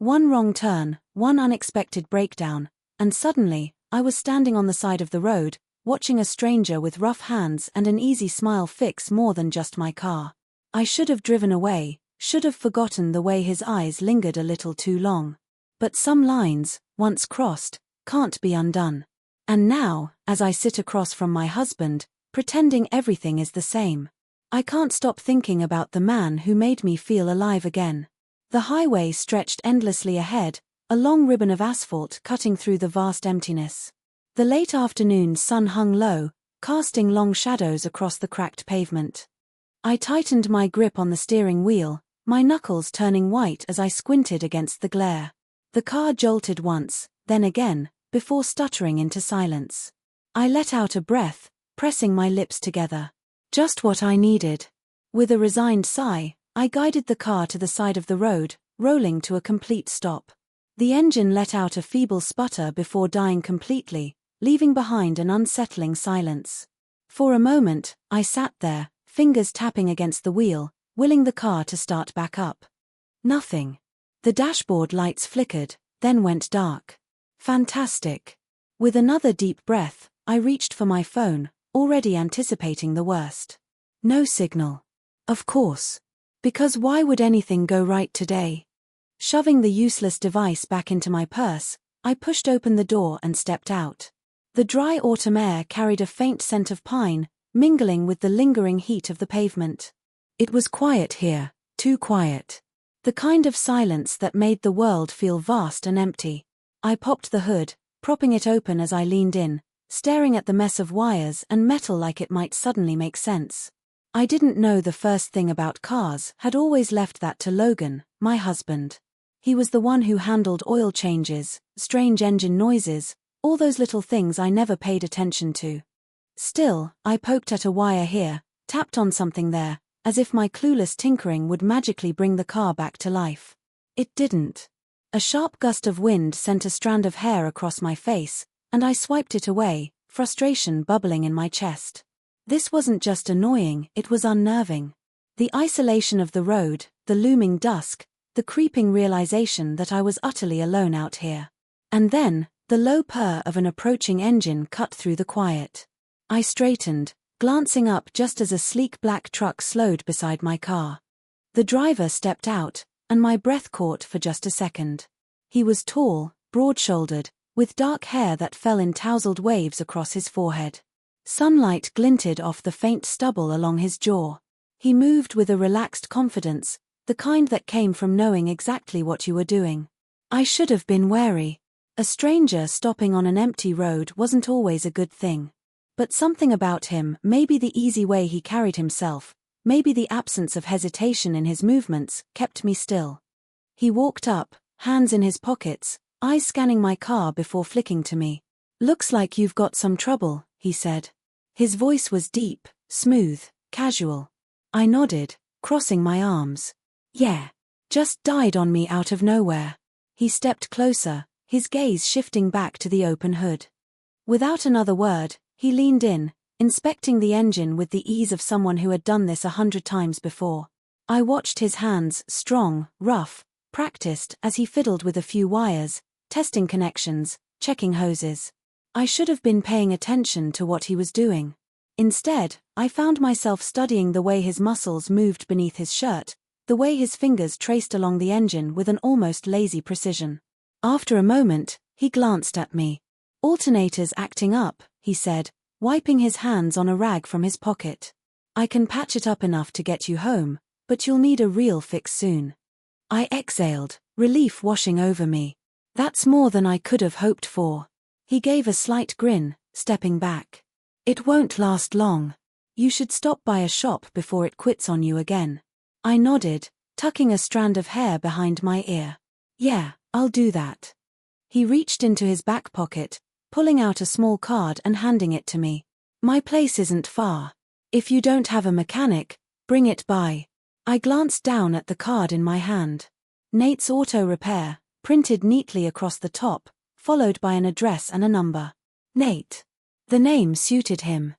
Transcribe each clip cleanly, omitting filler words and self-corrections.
One wrong turn, one unexpected breakdown, and suddenly, I was standing on the side of the road, watching a stranger with rough hands and an easy smile fix more than just my car. I should have driven away, should have forgotten the way his eyes lingered a little too long. But some lines, once crossed, can't be undone. And now, as I sit across from my husband, pretending everything is the same, I can't stop thinking about the man who made me feel alive again. The highway stretched endlessly ahead, a long ribbon of asphalt cutting through the vast emptiness. The late afternoon sun hung low, casting long shadows across the cracked pavement. I tightened my grip on the steering wheel, my knuckles turning white as I squinted against the glare. The car jolted once, then again, before stuttering into silence. I let out a breath, pressing my lips together. Just what I needed. With a resigned sigh, I guided the car to the side of the road, rolling to a complete stop. The engine let out a feeble sputter before dying completely, leaving behind an unsettling silence. For a moment, I sat there, fingers tapping against the wheel, willing the car to start back up. Nothing. The dashboard lights flickered, then went dark. Fantastic. With another deep breath, I reached for my phone, already anticipating the worst. No signal. Of course. Because why would anything go right today? Shoving the useless device back into my purse, I pushed open the door and stepped out. The dry autumn air carried a faint scent of pine, mingling with the lingering heat of the pavement. It was quiet here, too quiet. The kind of silence that made the world feel vast and empty. I popped the hood, propping it open as I leaned in, staring at the mess of wires and metal like it might suddenly make sense. I didn't know the first thing about cars, had always left that to Logan, my husband. He was the one who handled oil changes, strange engine noises, all those little things I never paid attention to. Still, I poked at a wire here, tapped on something there, as if my clueless tinkering would magically bring the car back to life. It didn't. A sharp gust of wind sent a strand of hair across my face, and I swiped it away, frustration bubbling in my chest. This wasn't just annoying, it was unnerving. The isolation of the road, the looming dusk, the creeping realization that I was utterly alone out here. And then, the low purr of an approaching engine cut through the quiet. I straightened, glancing up just as a sleek black truck slowed beside my car. The driver stepped out, and my breath caught for just a second. He was tall, broad-shouldered, with dark hair that fell in tousled waves across his forehead. Sunlight glinted off the faint stubble along his jaw. He moved with a relaxed confidence, the kind that came from knowing exactly what you were doing. I should have been wary. A stranger stopping on an empty road wasn't always a good thing. But something about him, maybe the easy way he carried himself, maybe the absence of hesitation in his movements, kept me still. He walked up, hands in his pockets, eyes scanning my car before flicking to me. "Looks like you've got some trouble," he said. His voice was deep, smooth, casual. I nodded, crossing my arms. "Yeah. Just died on me out of nowhere." He stepped closer, his gaze shifting back to the open hood. Without another word, he leaned in, inspecting the engine with the ease of someone who had done this 100 times before. I watched his hands, strong, rough, practiced, as he fiddled with a few wires, testing connections, checking hoses. I should have been paying attention to what he was doing. Instead, I found myself studying the way his muscles moved beneath his shirt, the way his fingers traced along the engine with an almost lazy precision. After a moment, he glanced at me. "Alternator's acting up," he said, wiping his hands on a rag from his pocket. "I can patch it up enough to get you home, but you'll need a real fix soon." I exhaled, relief washing over me. That's more than I could have hoped for. He gave a slight grin, stepping back. "It won't last long. You should stop by a shop before it quits on you again." I nodded, tucking a strand of hair behind my ear. "Yeah, I'll do that." He reached into his back pocket, pulling out a small card and handing it to me. "My place isn't far. If you don't have a mechanic, bring it by." I glanced down at the card in my hand. Nate's Auto Repair, printed neatly across the top, followed by an address and a number. Nate. The name suited him.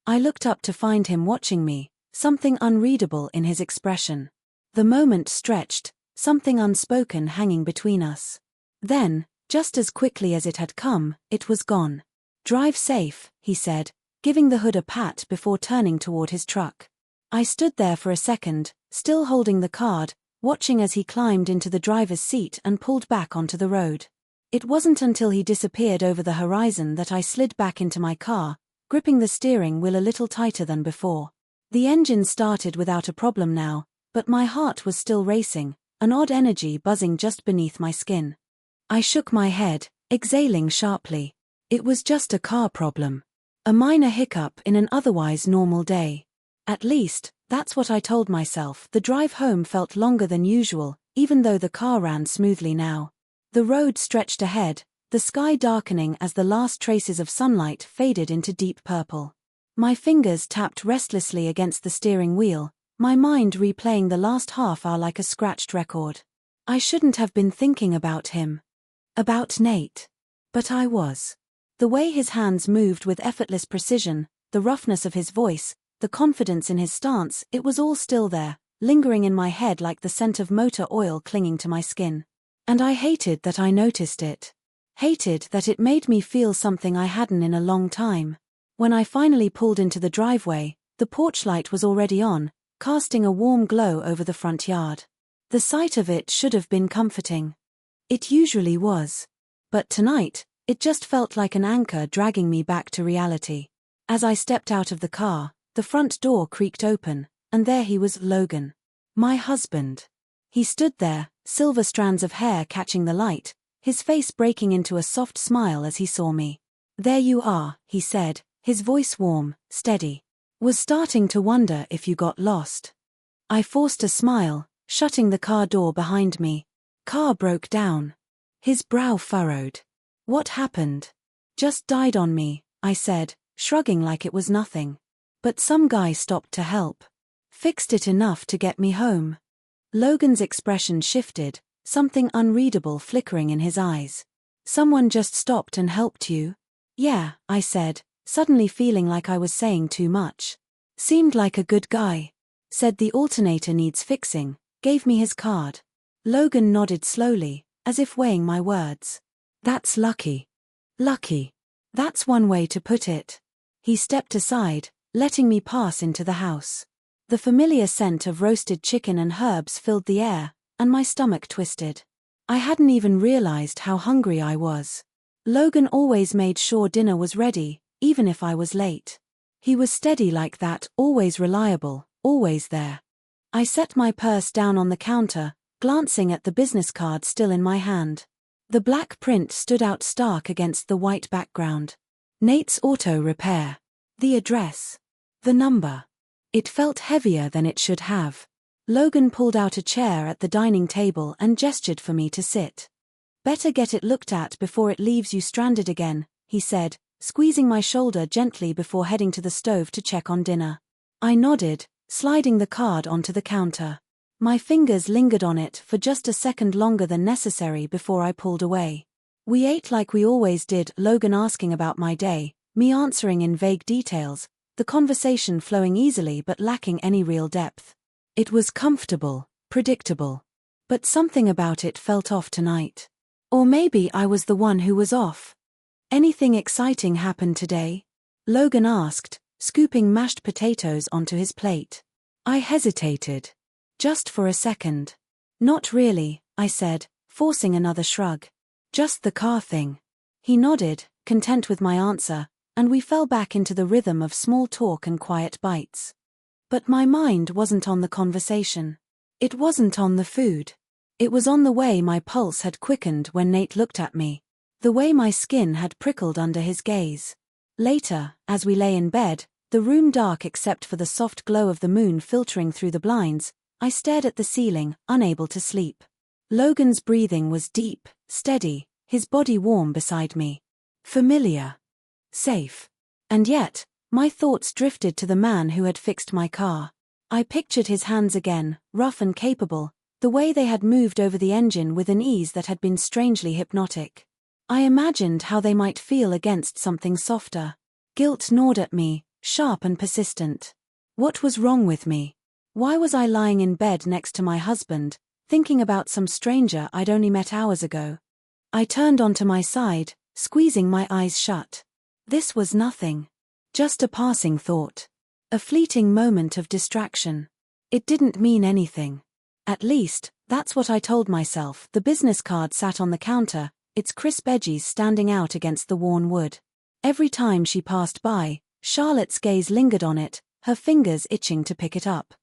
I looked up to find him watching me, something unreadable in his expression. The moment stretched, something unspoken hanging between us. Then, just as quickly as it had come, it was gone. "Drive safe," he said, giving the hood a pat before turning toward his truck. I stood there for a second, still holding the card, watching as he climbed into the driver's seat and pulled back onto the road. It wasn't until he disappeared over the horizon that I slid back into my car, gripping the steering wheel a little tighter than before. The engine started without a problem now, but my heart was still racing, an odd energy buzzing just beneath my skin. I shook my head, exhaling sharply. It was just a car problem. A minor hiccup in an otherwise normal day. At least, that's what I told myself. The drive home felt longer than usual, even though the car ran smoothly now. The road stretched ahead, the sky darkening as the last traces of sunlight faded into deep purple. My fingers tapped restlessly against the steering wheel, my mind replaying the last half hour like a scratched record. I shouldn't have been thinking about him. About Nate. But I was. The way his hands moved with effortless precision, the roughness of his voice, the confidence in his stance, it was all still there, lingering in my head like the scent of motor oil clinging to my skin. And I hated that I noticed it. Hated that it made me feel something I hadn't in a long time. When I finally pulled into the driveway, the porch light was already on, casting a warm glow over the front yard. The sight of it should have been comforting. It usually was. But tonight, it just felt like an anchor dragging me back to reality. As I stepped out of the car, the front door creaked open, and there he was, Logan. My husband. He stood there, silver strands of hair catching the light, his face breaking into a soft smile as he saw me. "There you are," he said, his voice warm, steady. "Was starting to wonder if you got lost." I forced a smile, shutting the car door behind me. "Car broke down." His brow furrowed. "What happened?" "Just died on me," I said, shrugging like it was nothing. "But some guy stopped to help. Fixed it enough to get me home." Logan's expression shifted, something unreadable flickering in his eyes. "Someone just stopped and helped you?" "Yeah," I said, suddenly feeling like I was saying too much. "Seemed like a good guy. Said the alternator needs fixing, gave me his card." Logan nodded slowly, as if weighing my words. "That's lucky." "Lucky. That's one way to put it." He stepped aside, letting me pass into the house. The familiar scent of roasted chicken and herbs filled the air, and my stomach twisted. I hadn't even realized how hungry I was. Logan always made sure dinner was ready, even if I was late. He was steady like that, always reliable, always there. I set my purse down on the counter, glancing at the business card still in my hand. The black print stood out stark against the white background. Nate's Auto Repair. The address. The number. It felt heavier than it should have. Logan pulled out a chair at the dining table and gestured for me to sit. "Better get it looked at before it leaves you stranded again," he said, squeezing my shoulder gently before heading to the stove to check on dinner. I nodded, sliding the card onto the counter. My fingers lingered on it for just a second longer than necessary before I pulled away. We ate like we always did, Logan asking about my day, me answering in vague details, the conversation flowing easily but lacking any real depth. It was comfortable, predictable. But something about it felt off tonight. Or maybe I was the one who was off. "Anything exciting happened today?" Logan asked, scooping mashed potatoes onto his plate. I hesitated. Just for a second. "Not really," I said, forcing another shrug. "Just the car thing." He nodded, content with my answer, and we fell back into the rhythm of small talk and quiet bites. But my mind wasn't on the conversation. It wasn't on the food. It was on the way my pulse had quickened when Nate looked at me. The way my skin had prickled under his gaze. Later, as we lay in bed, the room dark except for the soft glow of the moon filtering through the blinds, I stared at the ceiling, unable to sleep. Logan's breathing was deep, steady, his body warm beside me. Familiar. Safe. And yet, my thoughts drifted to the man who had fixed my car. I pictured his hands again, rough and capable, the way they had moved over the engine with an ease that had been strangely hypnotic. I imagined how they might feel against something softer. Guilt gnawed at me, sharp and persistent. What was wrong with me? Why was I lying in bed next to my husband, thinking about some stranger I'd only met hours ago. I turned onto my side, squeezing my eyes shut. This was nothing. Just a passing thought. A fleeting moment of distraction. It didn't mean anything. At least, that's what I told myself. The business card sat on the counter, its crisp edges standing out against the worn wood. Every time she passed by, Charlotte's gaze lingered on it, her fingers itching to pick it up.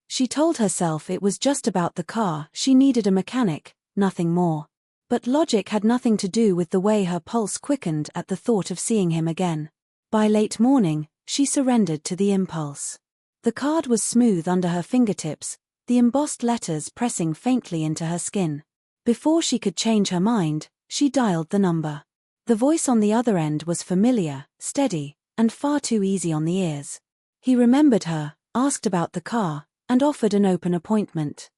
She told herself it was just about the car, she needed a mechanic, nothing more. But logic had nothing to do with the way her pulse quickened at the thought of seeing him again. By late morning, she surrendered to the impulse. The card was smooth under her fingertips, the embossed letters pressing faintly into her skin. Before she could change her mind, she dialed the number. The voice on the other end was familiar, steady, and far too easy on the ears. He remembered her, asked about the car, and offered an open appointment.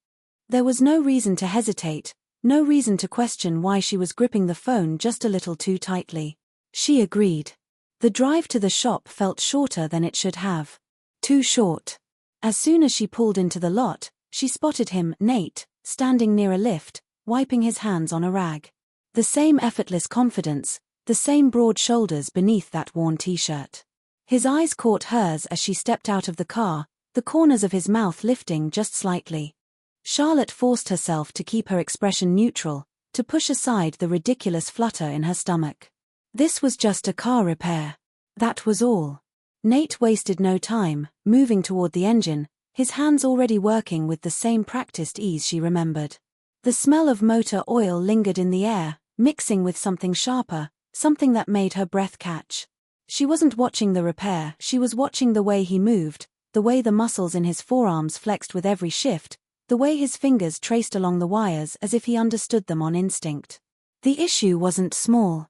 There was no reason to hesitate, no reason to question why she was gripping the phone just a little too tightly. She agreed. The drive to the shop felt shorter than it should have. Too short. As soon as she pulled into the lot, she spotted him, Nate, standing near a lift, wiping his hands on a rag. The same effortless confidence, the same broad shoulders beneath that worn t-shirt. His eyes caught hers as she stepped out of the car, the corners of his mouth lifting just slightly. Charlotte forced herself to keep her expression neutral, to push aside the ridiculous flutter in her stomach. This was just a car repair. That was all. Nate wasted no time, moving toward the engine, his hands already working with the same practiced ease she remembered. The smell of motor oil lingered in the air, mixing with something sharper, something that made her breath catch. She wasn't watching the repair, she was watching the way he moved, the way the muscles in his forearms flexed with every shift, the way his fingers traced along the wires as if he understood them on instinct. The issue wasn't small.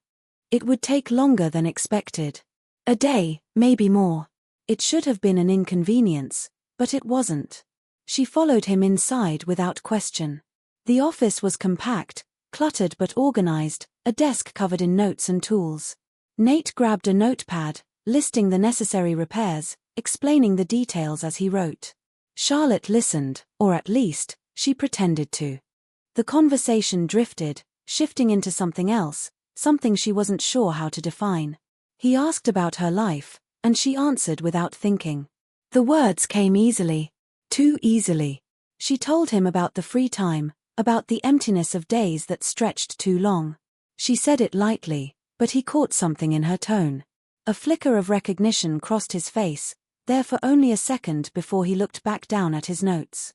It would take longer than expected. A day, maybe more. It should have been an inconvenience, but it wasn't. She followed him inside without question. The office was compact, cluttered but organized, a desk covered in notes and tools. Nate grabbed a notepad, listing the necessary repairs, explaining the details as he wrote. Charlotte listened, or at least, she pretended to. The conversation drifted, shifting into something else, something she wasn't sure how to define. He asked about her life, and she answered without thinking. The words came easily. Too easily. She told him about the free time, about the emptiness of days that stretched too long. She said it lightly, but he caught something in her tone. A flicker of recognition crossed his face, there for only a second before he looked back down at his notes.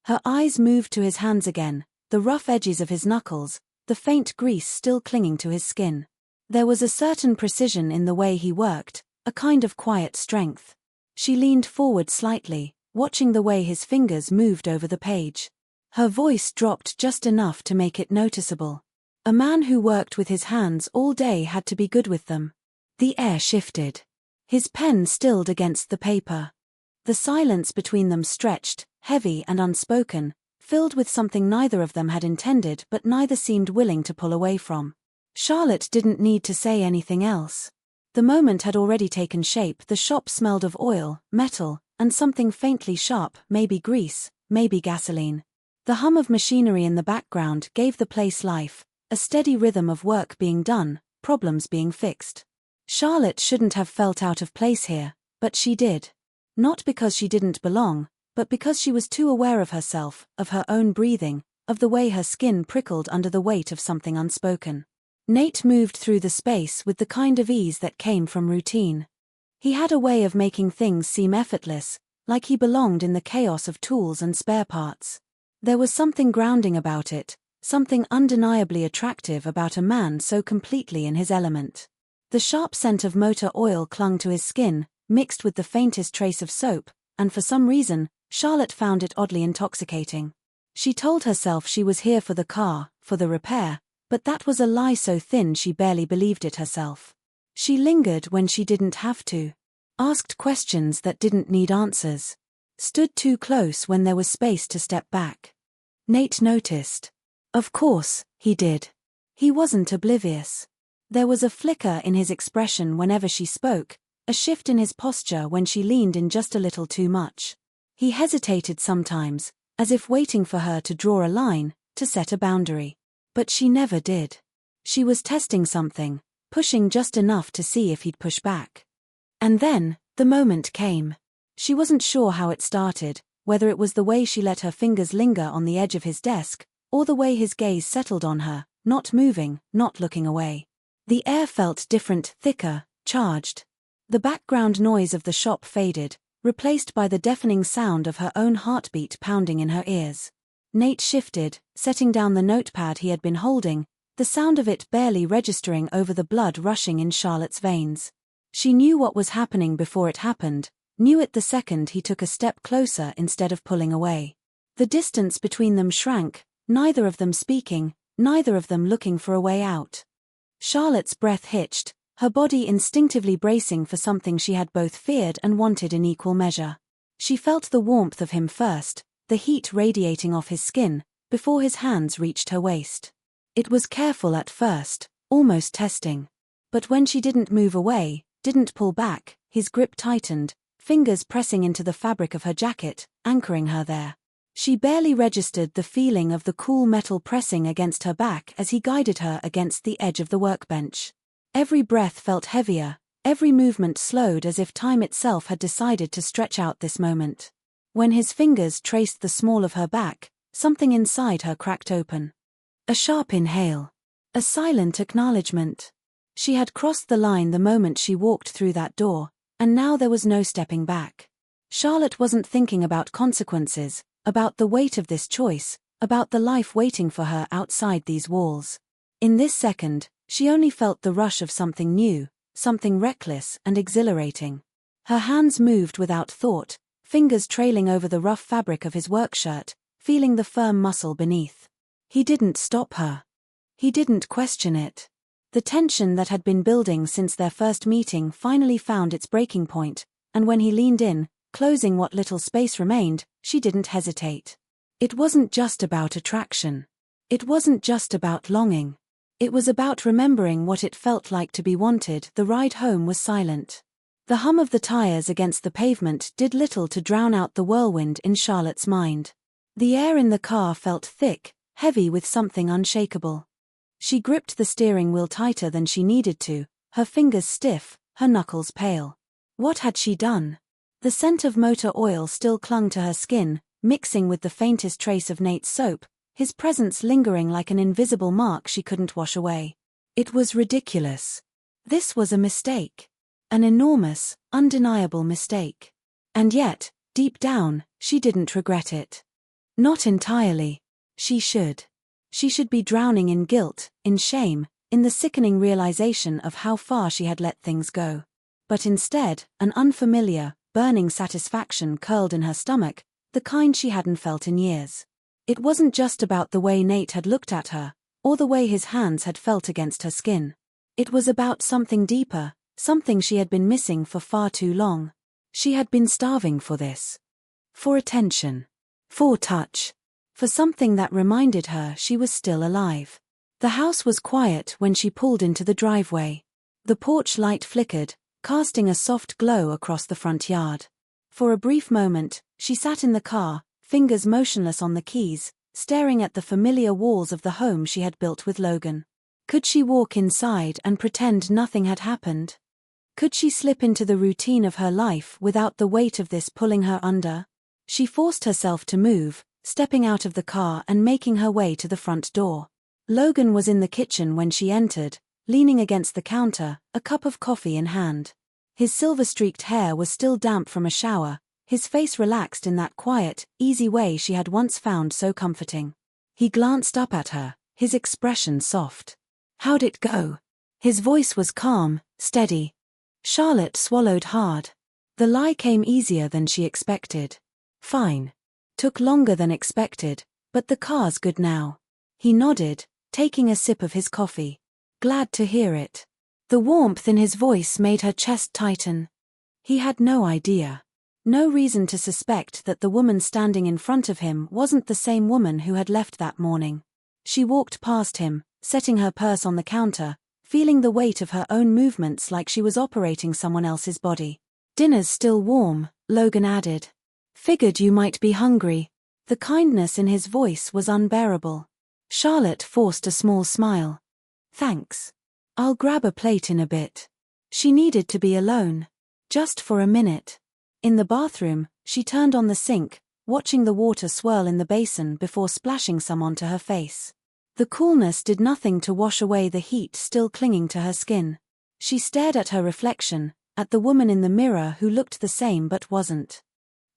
Her eyes moved to his hands again, the rough edges of his knuckles, the faint grease still clinging to his skin. There was a certain precision in the way he worked, a kind of quiet strength. She leaned forward slightly, watching the way his fingers moved over the page. Her voice dropped just enough to make it noticeable. A man who worked with his hands all day had to be good with them. The air shifted. His pen stilled against the paper. The silence between them stretched, heavy and unspoken, filled with something neither of them had intended but neither seemed willing to pull away from. Charlotte didn't need to say anything else. The moment had already taken shape. The shop smelled of oil, metal, and something faintly sharp, maybe grease, maybe gasoline. The hum of machinery in the background gave the place life, a steady rhythm of work being done, problems being fixed. Charlotte shouldn't have felt out of place here, but she did. Not because she didn't belong, but because she was too aware of herself, of her own breathing, of the way her skin prickled under the weight of something unspoken. Nate moved through the space with the kind of ease that came from routine. He had a way of making things seem effortless, like he belonged in the chaos of tools and spare parts. There was something grounding about it, something undeniably attractive about a man so completely in his element. The sharp scent of motor oil clung to his skin, mixed with the faintest trace of soap, and for some reason, Charlotte found it oddly intoxicating. She told herself she was here for the car, for the repair, but that was a lie so thin she barely believed it herself. She lingered when she didn't have to. Asked questions that didn't need answers. Stood too close when there was space to step back. Nate noticed. Of course, he did. He wasn't oblivious. There was a flicker in his expression whenever she spoke, a shift in his posture when she leaned in just a little too much. He hesitated sometimes, as if waiting for her to draw a line, to set a boundary. But she never did. She was testing something, pushing just enough to see if he'd push back. And then, the moment came. She wasn't sure how it started, whether it was the way she let her fingers linger on the edge of his desk, or the way his gaze settled on her, not moving, not looking away. The air felt different, thicker, charged. The background noise of the shop faded, replaced by the deafening sound of her own heartbeat pounding in her ears. Nate shifted, setting down the notepad he had been holding, the sound of it barely registering over the blood rushing in Charlotte's veins. She knew what was happening before it happened, knew it the second he took a step closer instead of pulling away. The distance between them shrank, neither of them speaking, neither of them looking for a way out. Charlotte's breath hitched, her body instinctively bracing for something she had both feared and wanted in equal measure. She felt the warmth of him first, the heat radiating off his skin, before his hands reached her waist. It was careful at first, almost testing. But when she didn't move away, didn't pull back, his grip tightened, fingers pressing into the fabric of her jacket, anchoring her there. She barely registered the feeling of the cool metal pressing against her back as he guided her against the edge of the workbench. Every breath felt heavier, every movement slowed as if time itself had decided to stretch out this moment. When his fingers traced the small of her back, something inside her cracked open. A sharp inhale. A silent acknowledgement. She had crossed the line the moment she walked through that door, and now there was no stepping back. Charlotte wasn't thinking about consequences, about the weight of this choice, about the life waiting for her outside these walls. In this second, she only felt the rush of something new, something reckless and exhilarating. Her hands moved without thought, fingers trailing over the rough fabric of his work shirt, feeling the firm muscle beneath. He didn't stop her. He didn't question it. The tension that had been building since their first meeting finally found its breaking point, and when he leaned in, closing what little space remained, she didn't hesitate. It wasn't just about attraction. It wasn't just about longing. It was about remembering what it felt like to be wanted. The ride home was silent. The hum of the tires against the pavement did little to drown out the whirlwind in Charlotte's mind. The air in the car felt thick, heavy with something unshakable. She gripped the steering wheel tighter than she needed to, her fingers stiff, her knuckles pale. What had she done? The scent of motor oil still clung to her skin, mixing with the faintest trace of Nate's soap, his presence lingering like an invisible mark she couldn't wash away. It was ridiculous. This was a mistake. An enormous, undeniable mistake. And yet, deep down, she didn't regret it. Not entirely. She should. She should be drowning in guilt, in shame, in the sickening realization of how far she had let things go. But instead, an unfamiliar, burning satisfaction curled in her stomach, the kind she hadn't felt in years. It wasn't just about the way Nate had looked at her, or the way his hands had felt against her skin. It was about something deeper, something she had been missing for far too long. She had been starving for this. For attention. For touch. For something that reminded her she was still alive. The house was quiet when she pulled into the driveway. The porch light flickered, casting a soft glow across the front yard. For a brief moment, she sat in the car, fingers motionless on the keys, staring at the familiar walls of the home she had built with Logan. Could she walk inside and pretend nothing had happened? Could she slip into the routine of her life without the weight of this pulling her under? She forced herself to move, stepping out of the car and making her way to the front door. Logan was in the kitchen when she entered, leaning against the counter, a cup of coffee in hand. His silver-streaked hair was still damp from a shower, his face relaxed in that quiet, easy way she had once found so comforting. He glanced up at her, his expression soft. "How'd it go?" His voice was calm, steady. Charlotte swallowed hard. The lie came easier than she expected. "Fine. Took longer than expected, but the car's good now." He nodded, taking a sip of his coffee. "Glad to hear it." The warmth in his voice made her chest tighten. He had no idea. No reason to suspect that the woman standing in front of him wasn't the same woman who had left that morning. She walked past him, setting her purse on the counter, feeling the weight of her own movements like she was operating someone else's body. "Dinner's still warm," Logan added. "Figured you might be hungry." The kindness in his voice was unbearable. Charlotte forced a small smile. Thanks. I'll grab a plate in a bit. She needed to be alone. Just for a minute. In the bathroom, she turned on the sink, watching the water swirl in the basin before splashing some onto her face. The coolness did nothing to wash away the heat still clinging to her skin. She stared at her reflection, at the woman in the mirror who looked the same but wasn't.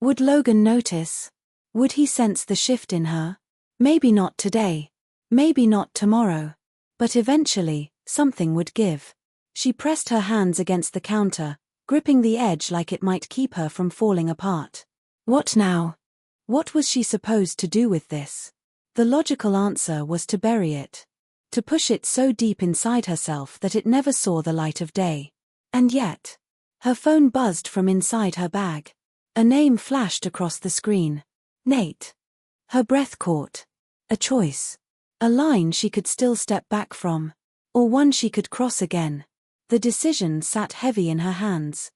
Would Logan notice? Would he sense the shift in her? Maybe not today. Maybe not tomorrow. But eventually, something would give. She pressed her hands against the counter, gripping the edge like it might keep her from falling apart. What now? What was she supposed to do with this? The logical answer was to bury it. To push it so deep inside herself that it never saw the light of day. And yet, her phone buzzed from inside her bag. A name flashed across the screen. Nate. Her breath caught. A choice. A line she could still step back from. Or one she could cross again. The decision sat heavy in her hands.